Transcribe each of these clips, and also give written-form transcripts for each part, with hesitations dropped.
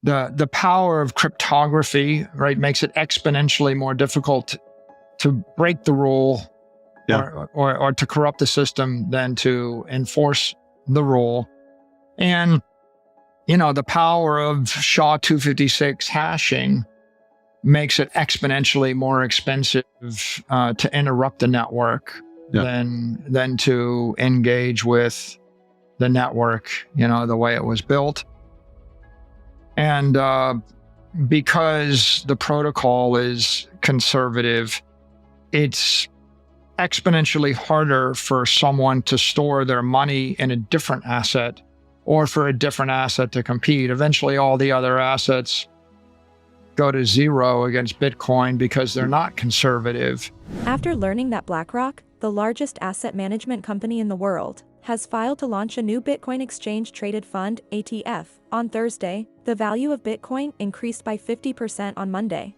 the power of cryptography, right, makes it exponentially more difficult to break the rule or to corrupt the system than to enforce the rule. And, the power of SHA-256 hashing makes it exponentially more expensive to interrupt the network than to engage with the network, the way it was built. And because the protocol is conservative, it's exponentially harder for someone to store their money in a different asset or for a different asset to compete. Eventually, all the other assets go to zero against Bitcoin because they're not conservative. After learning that BlackRock, the largest asset management company in the world, has filed to launch a new Bitcoin exchange-traded fund, ETF, on Thursday, the value of Bitcoin increased by 50% on Monday.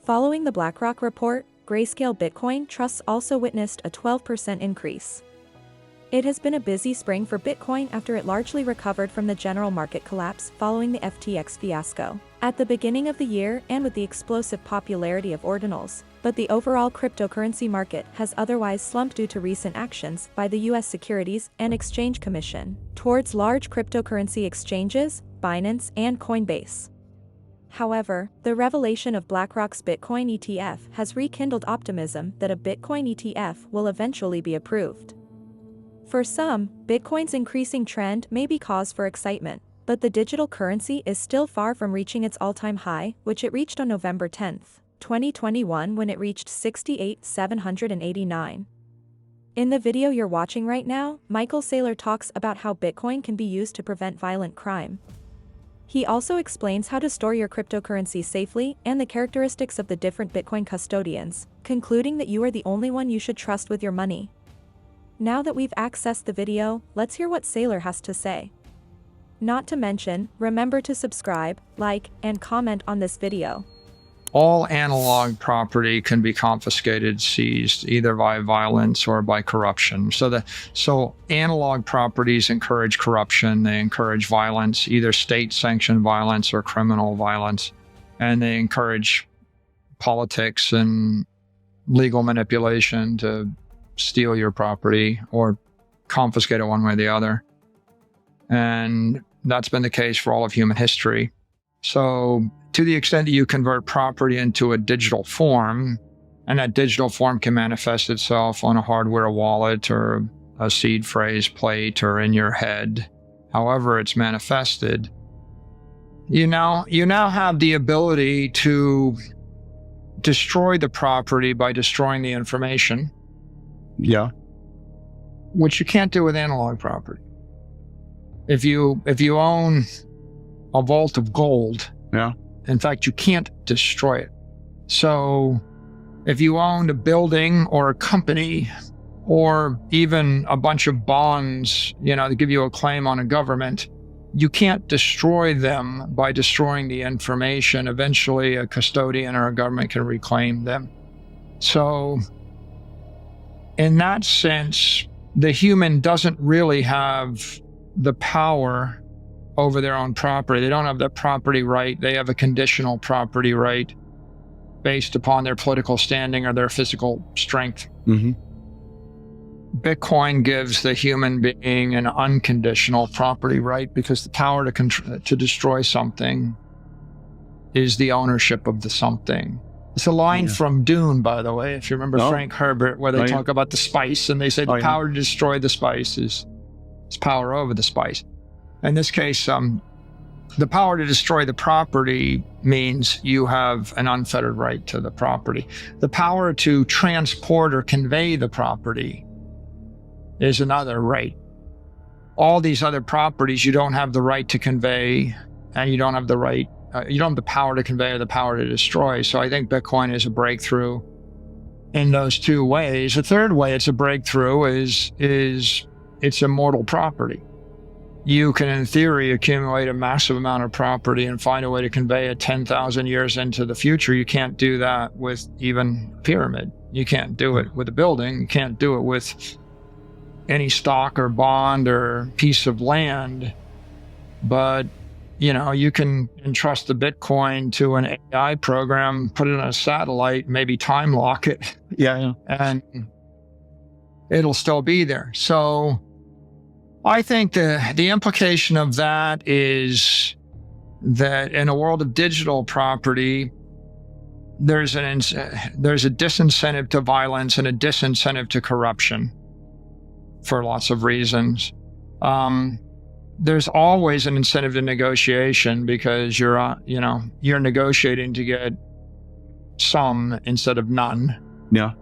Following the BlackRock report, Grayscale Bitcoin Trusts also witnessed a 12% increase. It has been a busy spring for Bitcoin after it largely recovered from the general market collapse following the FTX fiasco at the beginning of the year and with the explosive popularity of ordinals, but the overall cryptocurrency market has otherwise slumped due to recent actions by the U.S. Securities and Exchange Commission towards large cryptocurrency exchanges, Binance and Coinbase. However, the revelation of BlackRock's Bitcoin ETF has rekindled optimism that a Bitcoin ETF will eventually be approved. For some, Bitcoin's increasing trend may be cause for excitement, but the digital currency is still far from reaching its all-time high, which it reached on November 10, 2021 when it reached 68,789. In the video you're watching right now, Michael Saylor talks about how Bitcoin can be used to prevent violent crime. He also explains how to store your cryptocurrency safely and the characteristics of the different Bitcoin custodians, concluding that you are the only one you should trust with your money. Now that we've accessed the video, let's hear what Saylor has to say. Not to mention, remember to subscribe, like, and comment on this video. All analog property can be confiscated, seized, either by violence or by corruption. So analog properties encourage corruption, they encourage violence, either state-sanctioned violence or criminal violence, and they encourage politics and legal manipulation to steal your property or confiscate it one way or the other. And that's been the case for all of human history. So to the extent that you convert property into a digital form, and that digital form can manifest itself on a hardware wallet or a seed phrase plate or in your head, however it's manifested, you now have the ability to destroy the property by destroying the information. Yeah. Which you can't do with analog property. If you own a vault of gold, in fact, you can't destroy it. So if you owned a building or a company or even a bunch of bonds, to give you a claim on a government, you can't destroy them by destroying the information. Eventually, a custodian or a government can reclaim them. So in that sense, the human doesn't really have the power over their own property. They don't have the property right. They have a conditional property right based upon their political standing or their physical strength. Mm-hmm. Bitcoin gives the human being an unconditional property right because the power to destroy something is the ownership of the something. It's a line from Dune, by the way, if you remember Frank Herbert, where they talk about the spice and they say the power to destroy the spice is power over the spice. In this case, the power to destroy the property means you have an unfettered right to the property. The power to transport or convey the property is another right. All these other properties, you don't have the right to convey, and you don't have the right, you don't have the power to convey or the power to destroy. So I think Bitcoin is a breakthrough in those two ways. The third way it's a breakthrough is it's immortal property. You can, in theory, accumulate a massive amount of property and find a way to convey it 10,000 years into the future. You can't do that with even a pyramid. You can't do it with a building. You can't do it with any stock or bond or piece of land. But you can entrust the Bitcoin to an AI program, put it on a satellite, maybe time lock it. Yeah. And it'll still be there. So I think the implication of that is that in a world of digital property, there's a disincentive to violence and a disincentive to corruption for lots of reasons. There's always an incentive to negotiation because you're negotiating to get some instead of none. Yeah.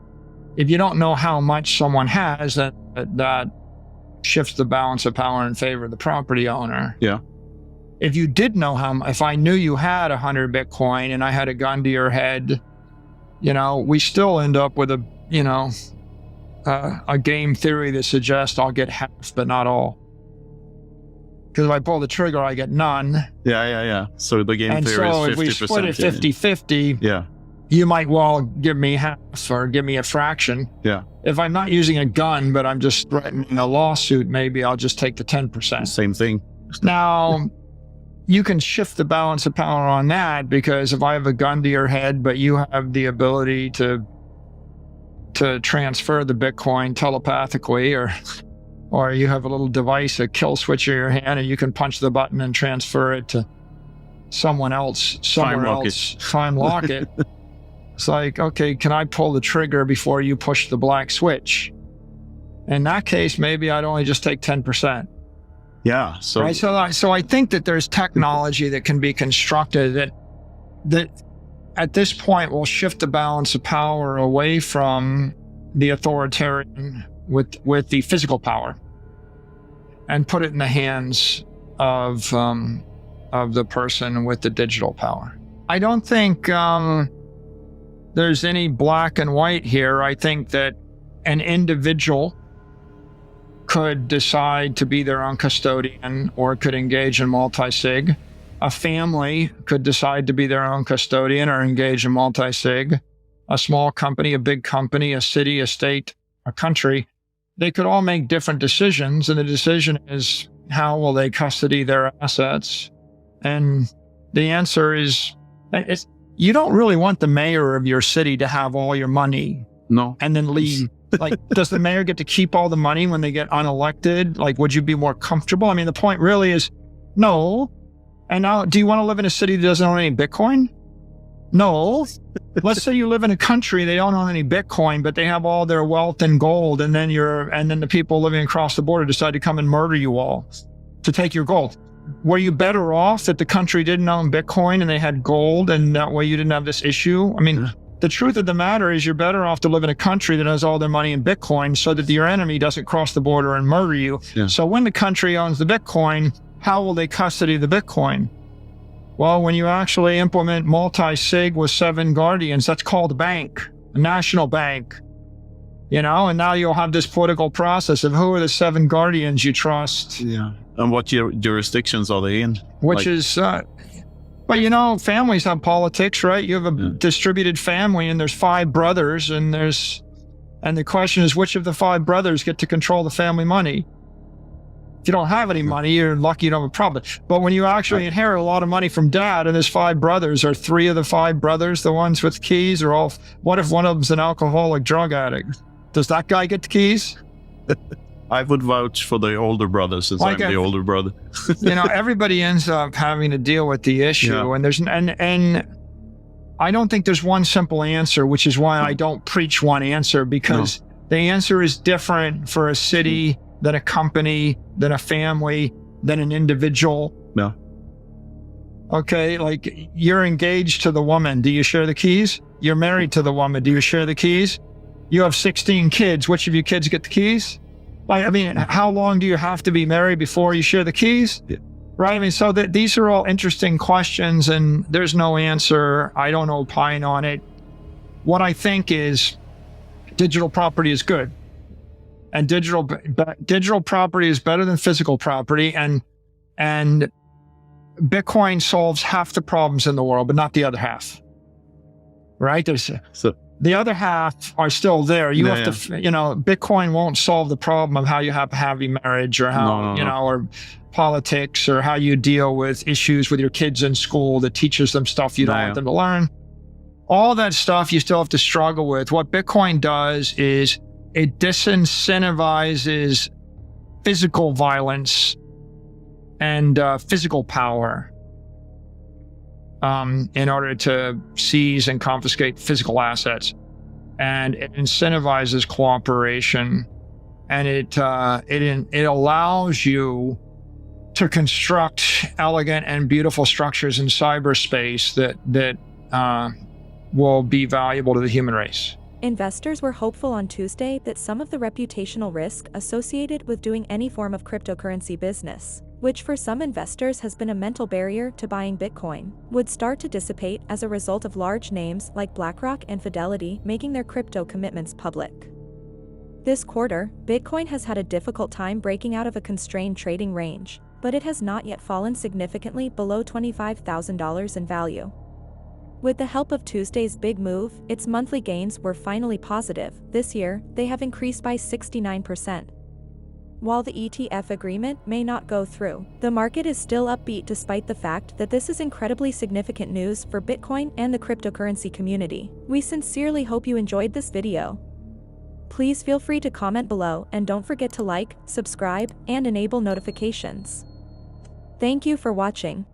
If you don't know how much someone has, that shifts the balance of power in favor of the property owner. Yeah. If you did know if I knew you had 100 Bitcoin and I had a gun to your head, we still end up with a game theory that suggests I'll get half, but not all. Because if I pull the trigger, I get none. Yeah. So the game and theory so is 50%. if we split it 50-50, yeah. You might well give me half or give me a fraction. Yeah. If I'm not using a gun, but I'm just threatening a lawsuit, maybe I'll just take the 10%. Same thing. Now, you can shift the balance of power on that, because if I have a gun to your head, but you have the ability to transfer the Bitcoin telepathically, or you have a little device, a kill switch in your hand, and you can punch the button and transfer it to someone else, time lock it. It's like, okay, can I pull the trigger before you push the black switch? In that case, maybe I'd only just take 10%. Yeah. So, right? So I think that there's technology that can be constructed that at this point will shift the balance of power away from the authoritarian with the physical power and put it in the hands of the person with the digital power. I don't think there's any black and white here. I think that an individual could decide to be their own custodian or could engage in multi-sig. A family could decide to be their own custodian or engage in multi-sig. A small company, a big company, a city, a state, a country, they could all make different decisions, and the decision is how will they custody their assets? And the answer is, you don't really want the mayor of your city to have all your money. No. And then leave. Like, does the mayor get to keep all the money when they get unelected? Like, would you be more comfortable? I mean, the point really is, no. And now, do you want to live in a city that doesn't own any Bitcoin? No. Let's say you live in a country, they don't own any Bitcoin, but they have all their wealth and gold, and then the people living across the border decide to come and murder you all to take your gold. Were you better off that the country didn't own Bitcoin and they had gold, and that way you didn't have this issue? I mean, the truth of the matter is you're better off to live in a country that has all their money in Bitcoin so that your enemy doesn't cross the border and murder you. Yeah. So when the country owns the Bitcoin, how will they custody the Bitcoin? Well, when you actually implement multi-sig with 7 guardians, that's called a bank, a national bank. And now you'll have this political process of who are the 7 guardians you trust. Yeah. And what jurisdictions are they in? But families have politics, right? You have a distributed family, and there's 5 brothers, and the question is, which of the 5 brothers get to control the family money? If you don't have any money, you're lucky you don't have a problem. But when you actually inherit a lot of money from dad, and there's 5 brothers, are 3 of the 5 brothers the ones with keys, or all? What if one of them's an alcoholic drug addict? Does that guy get the keys? I would vouch for the older brother, since I'm the older brother. Everybody ends up having to deal with the issue, and I don't think there's one simple answer, which is why I don't preach one answer, because the answer is different for a city, than a company, than a family, than an individual. No. Okay, like you're engaged to the woman. Do you share the keys? You're married to the woman. Do you share the keys? You have 16 kids. Which of your kids get the keys? I mean, how long do you have to be married before you share the keys? Yeah. Right? I mean, so these are all interesting questions, and there's no answer. I don't opine on it. What I think is digital property is good. And digital property is better than physical property. And Bitcoin solves half the problems in the world, but not the other half. Right? The other half are still there. You Yeah, have to, Bitcoin won't solve the problem of how you have a happy marriage or how, or politics or how you deal with issues with your kids in school that teaches them stuff you don't want them to learn. All that stuff you still have to struggle with. What Bitcoin does is it disincentivizes physical violence and physical power in order to seize and confiscate physical assets. And it incentivizes cooperation, and it allows you to construct elegant and beautiful structures in cyberspace that will be valuable to the human race. Investors were hopeful on Tuesday that some of the reputational risk associated with doing any form of cryptocurrency business, which for some investors has been a mental barrier to buying Bitcoin, would start to dissipate as a result of large names like BlackRock and Fidelity making their crypto commitments public. This quarter, Bitcoin has had a difficult time breaking out of a constrained trading range, but it has not yet fallen significantly below $25,000 in value. With the help of Tuesday's big move, its monthly gains were finally positive. This year, they have increased by 69%. While the ETF agreement may not go through, the market is still upbeat despite the fact that this is incredibly significant news for Bitcoin and the cryptocurrency community. We sincerely hope you enjoyed this video. Please feel free to comment below and don't forget to like, subscribe, and enable notifications. Thank you for watching.